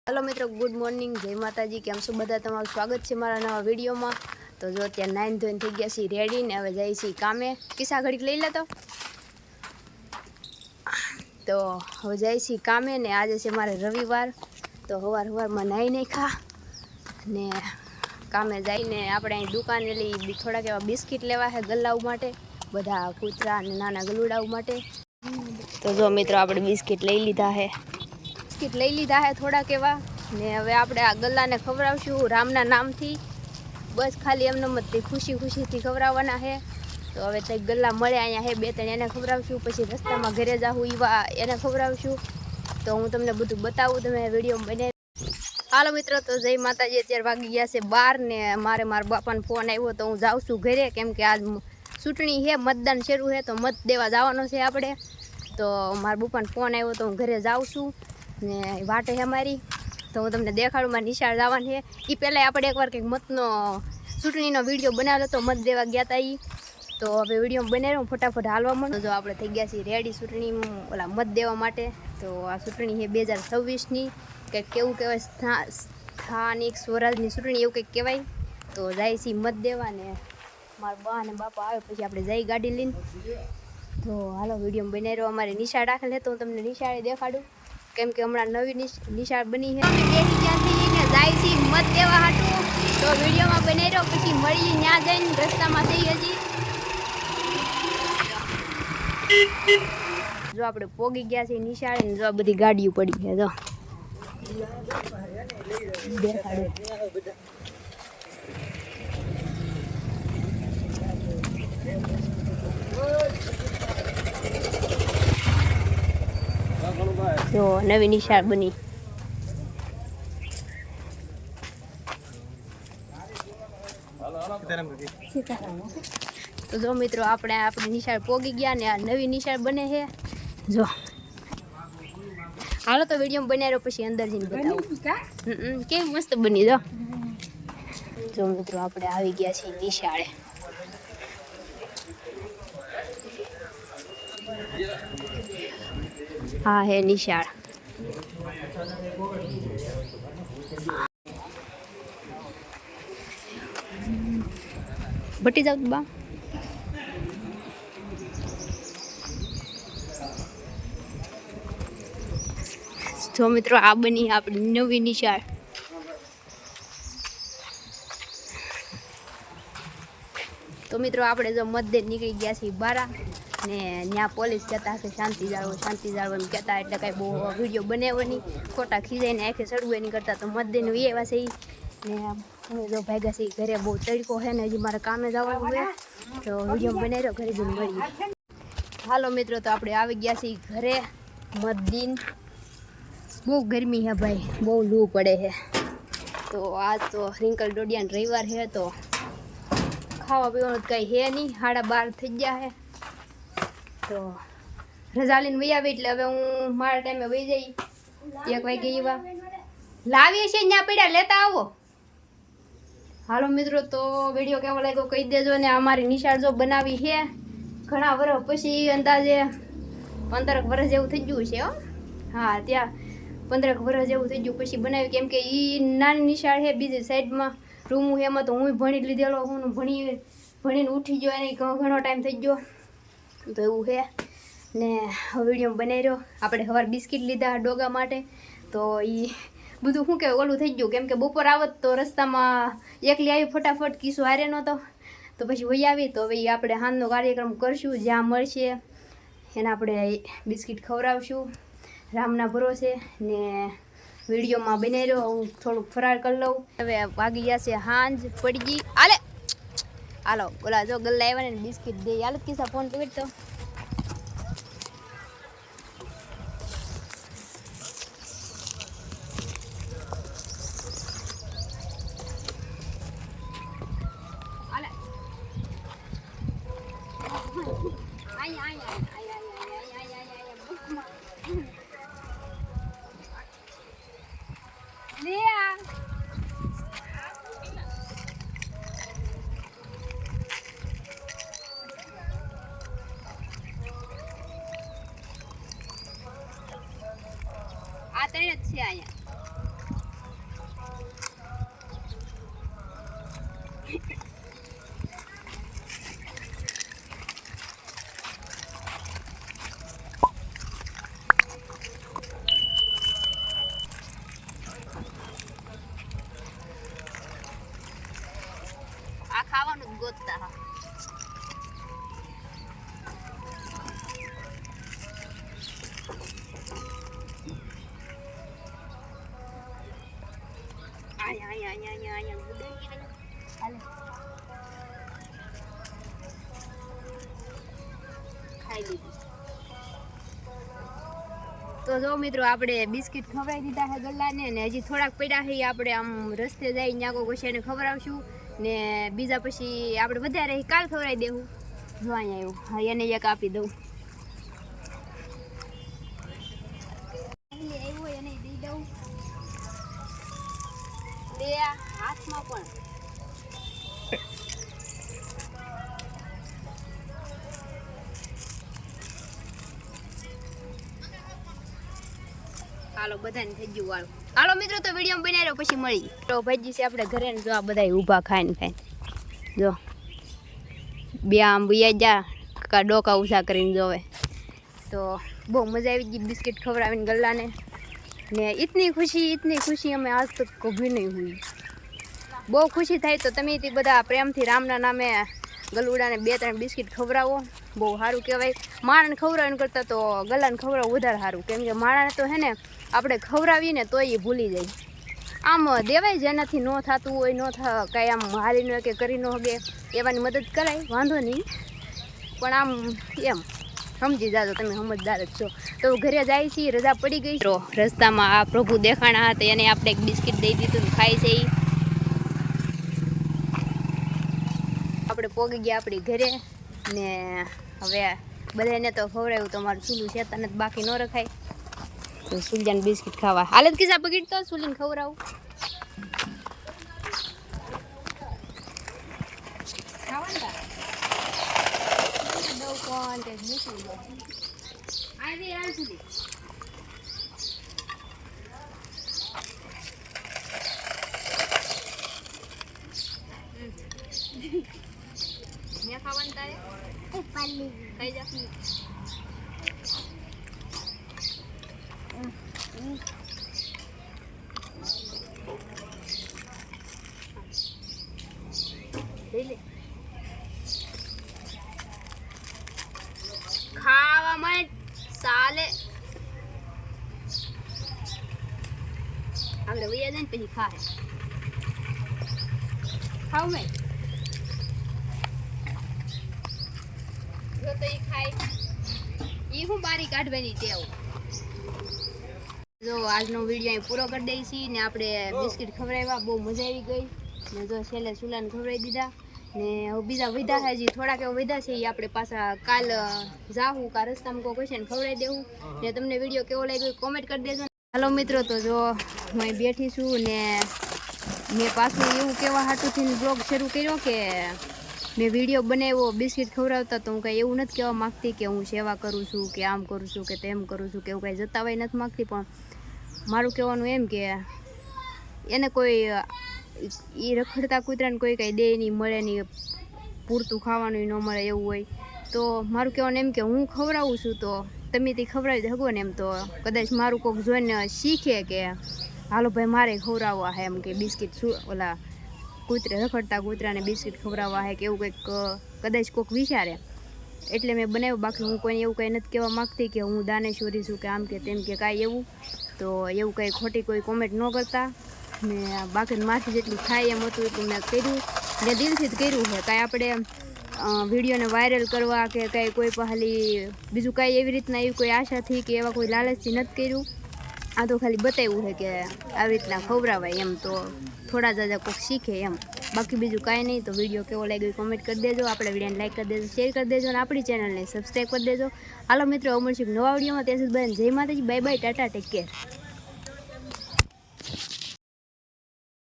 Hello मित्रों, good morning, जय माताजी। केम छो बधा? तमारुं स्वागत है मारा नवा विडियो में। तो जो अत्यारे नाइन धोईने थई गया छे रेडी ने हवे जाई छे कामे। किसा घड़ीक लई लेतो तो हवे जाई छे कामे ने आज छे मारे रविवार। तो हवार में नाई नाख्या ने कामे जाईने आपणे दुकाने लई थोड़ा एवा बिस्किट लेवा है गल्लाओ माटे, बधा कूतरा ने नाना गलुडाओ माटे। तो जो मित्रों आपणे बिस्किट लई लीधा है, बिस्किट लई लीधा है थोड़ा केवा ने हवे आपणे आ गल्ला ने खवरावशुं रामना नामथी। बस खाली एमने मत खुशी खुशी थी खवराववाना है। तो हवे ते गल्ला मळे अहींया है बे त्रण एने खवरावशुं, पछी रस्तामां घरे जाहું ईवा एने खवरावशुं। तो हूँ तमने बधुं बतावुं, तमे विडियो बनावी। हालो मित्रों, तो जय माताजी। अत्यारे वागी गया छे 12 ने मारे मारा बापानो फोन आव्यो तो हूँ जाऊं छुं घरे, केम के आज चूंटणी है, मतदान शरू है तो मत देवा जवानो छे आपणे। तो मारा बापानो फोन आव्यो तो हूँ घरे जाऊं छुं ने वाटे है मारी। तो हूँ तमने देखाडुं मारे निशाळ जवानुं है। ई पहेला आपणे एकवार कंईक मतनो चूंटणीनो विडियो बनावेलो तो मत देवा गया था ई। तो हवे विडियो बनाव्यो फटाफट हालवा मांडो। जो आपणे थई गया छीए रेडी चूंटणी ओला मत देवा माटे। तो आ चूंटणी है 2026 नी, कंईक केवुं कहेवाय स्थानिक स्वराजनी चूंटणी एवुं कंईक कहेवाय। तो जाय छीए मत देवा ने मारा बा ने बापा आवे पछी आपणे जई गाड़ी लईने। तो हालो विडियो बनावी रहो। अमारी निशाळ राखेल है तो हूँ तमने निशाळे देखाडुं, केम के हमणां नवी निशाळ बनी है। बेही गया छीए ने जाय छीए मत देवा हाटुं। तो विडियो में बनावी रहो, पछी मळीए न्या जईने रस्तामां छई हजी। जो आपणे पोगी गया छीए निशाळे ने जो आ बधी गाड़ीओ पड़ी है। जो देखाडुं जो नवी निशाळ बनी। तो जो मित्रों आपणे आपणी निशाळ पोगी गया ने आ नवी निशाळ बने है। जो हालो तो विडियो में बनावी रहो, पछी अंदर जईने बतावुं के मस्त बनी। जो मित्रों आपणे आवी गया छीए निशाळे। हाँ है निशाळ। बटी जाओ बा। तो मित्रों आ बनी आपणी नवी निशाळ। तो मित्रों आपणे जो मत दे निकળી ગયા છે બારા ने न्या पोलीस कहता है शांति जाळવો एम कहता, एटले कांई बहु विडियो बनाव्यो नहीं, खोटा खीजाईने आंखे सड़વું नहीं करता। तो मत देने एवा छे ने हूँ जो भाग्या छे घरे बहु तड़को है ने हजी मारे कामे जवानुं है। तो विडियो बनावी रहो, घरे जईने मळीए। हालो मित्रों, तो आपणे आवी गया छे घरे। मत दिन बहु गर्मी है भाई, बहु लू पड़े है। तो आज तो रिंकल डोडिया रविवार है तो खावा पीवानुं कई है नहीं, 12:30 थई गया है। तो रजा लईने वही आवी एटले हवे हूँ मारा टाइमे वही जई 1 वागे एवा लावीए छे न्या पड्या लेता आवो। हालो मित्रों, तो विडियो केवो लाग्यो कही देजो ने। अमारी निशाळ जो बनावी है घणा वर्ष पछी, अंदाजे 15 वर्ष जेवुं थई गयुं छे। हाँ, त्या 15 वर्ष जेवुं थई गयुं पछी बनावी, केम के ई नानी निशाळ है। बीजी साइडमां रूम है, एमां तो हुंय भणी लीधेलो हुं, भणीने उठी गयो एने घणो टाइम थई गयो। तो एवुं है ने विडियो बनावी रह्यो। आपणे हवार बिस्किट लीधा डोगा माटे। तो ई બધું શું કે ઓલું થઈ ગયું, કેમ કે બપોર આવત તો રસ્તામાં એકલી આવી ફટાફટ કિસ્સો હારે નહોતો તો પછી વહી આવી। તો હવે આપણે હાંજનો કાર્યક્રમ કરશું, જ્યાં મળશે એને આપણે બિસ્કિટ ખવડાવશું રામના ભરોસે ને વિડીયોમાં બનાવી રહ્યો। હું થોડુંક ફરાર કરી લઉં। હવે વાગી ગયા છે હાંજ પડી ગઈ। હાલો ઓલા જો ગલ્લા આવ્યા ને બિસ્કિટ દે। હાલો કિસ્સા ફોન કરી તો આ ત્રણ જ છે અહીંયા। ખાવાનું જ ગોતતા હા. ખાઈ લીધું. તો જો મિત્રો આપણે બિસ્કિટ ખવડાવી દીધા છે ગલ્લાને ને હજી થોડાક પડ્યા છે આપણે આમ રસ્તે જઈ ન્યાકો ઘોષાને ખવડાવશું ને બીજા પછી આપણે વધારે કાલ ખવડાવી દેવું. જો અહીંયા એવું હા એને એક આપી દઉં. એવું એને દઈ દઉં બે હાથમાં પણ. હાલો બધાને થઈ ગયું વાળું. હાલો મિત્રો તો વિડીયો બનાવી રહ્યો પછી મળી તો ભાજી છે આપણે ઘરે ને જો આ બધા ઊભા ખાઈને જો બે આમ બિયા જા કા ડોકા ઉછા કરીને જોવે. તો બહુ મજા આવી ગઈ બિસ્કિટ ખવડાવીને ગલ્લાને ને ઇતની ખુશી અમે આજ તક કભી નહીં હુઈ. બહુ ખુશી થાય તો તમે તે બધા પ્રેમથી રામના નામે ગલુડાને 2-3 બિસ્કિટ ખવડાવો. બહુ સારું કહેવાય. માણસને ખવડાવવાનું કરતાં તો ગલ્લાને ખવડાવવું વધારે સારું. કેમ કે માણસને તો હે ને આપણે ખવડાવીએ ને તોય એ ભૂલી જાય. આમ દેવાય જેનાથી ન થતું હોય કાંઈ આમ હારી ન કે કરી ન હગે એવાની મદદ કરાય વાંધો નહીં. પણ આમ એમ સમજી જાજો તમે સમજદાર જ છો. તો ઘરે જાય છે રજા પડી ગઈ તો રસ્તામાં આ પ્રભુ દેખાણા હતા એને આપણે એક બિસ્કિટ દઈ દીધું ખાય છે. આપણે પોગી ગયા આપણી ઘરે ને હવે બધાને તો ખવડાવ્યું તો મારું ચૂલું છે તને બાકી ન રખાય. તો સુલિયાને બિસ્કિટ ખાવા હાલત કિસ્સા પકડ તો સુલીને ખવડાવું. ખાવાનું તારે ખાઈ જા. ખાવામાં ચાલે આપણે વૈયા જાય ને પછી ખાય ખાવ મેં જો તો એ ખાય એ હું બારી કાઢવાની ટેવ. જો આજનો વિડીયો અહીં પૂરો કરી દઈ છીએ ને આપણે બિસ્કિટ ખવડાવ્યા બહુ મજા આવી ગઈ ને જો છેલ્લે સુલાને ખવડાવી દીધા ને હવે બીજા વધ્યા છે હજી થોડાક એવા વધ્યા છે એ આપણે પાછા કાલ જાવું કા રસ્તામાં કોઈ છે ને ખવડાવી દેવું ને તમને વિડીયો કેવો લાગ્યો કોમેન્ટ કરી દેજો. હાલો મિત્રો તો જો હું અહીં બેઠી છું ને મેં પાછું એવું કહેવા હાટુથી બ્લોગ શરૂ કર્યો કે મેં વિડીયો બનાવ્યો બિસ્કિટ ખવડાવતા તો હું કાંઈ એવું નથી કહેવા માગતી કે હું સેવા કરું છું કે આમ કરું છું કે તેમ કરું છું કે એવું કાંઈ જતાવાય નથી માગતી. પણ મારું કહેવાનું એમ કે એને કોઈ એ રખડતા કૂતરાને કોઈ કાંઈ દે નહીં મળે નહીં પૂરતું ખાવાનું ન મળે એવું હોય તો મારું કહેવાનું એમ કે હું ખવડાવું છું તો તમે તે ખવડાવી દે હગો ને એમ તો કદાચ મારું કોઈક જોઈને શીખે કે હાલો ભાઈ મારે ખવડાવવા હે એમ કે બિસ્કિટ શું ઓલા રખડતા કૂતરાને બિસ્કિટ ખવડાવવા હે કે એવું કંઈક કદાચ કોઈક વિચારે એટલે મેં બનાવ્યું. બાકી હું કોઈને એવું કંઈ નથી કહેવા માગતી કે હું દાનેશ્વરી છું કે આમ કે તેમ કે કાંઈ એવું તો એવું કંઈ ખોટી કોઈ કોમેન્ટ ન કરતા ને બાકી માથે જેટલું થાય એમ હતું એટલું મેં કર્યું ને દિલથી જ કર્યું છે. કાંઈ આપણે વિડીયોને વાયરલ કરવા કે કાંઈ કોઈ પહેલી બીજું કાંઈ એવી રીતના એવી કોઈ આશાથી કે એવા કોઈ લાલચથી નથી કર્યું. આ તો ખાલી બતાવ્યું છે કે આવી રીતના ખવડાવાય એમ તો થોડા જાજા કોઈક શીખે એમ. બાકી બીજું કાંઈ નહીં. તો વિડીયો કેવો લાગ્યો કોમેન્ટ કરી દેજો. આપણે વિડીયોને લાઈક કરી દેજો, શેર કરી દેજો અને આપણી ચેનલને સબસ્ક્રાઈબ કરી દેજો. હાલો મિત્રો મળશું નવા વિડીયોમાં. ત્યાં સુધી બધાને જય માતાજી, bye bye, Tata, take care.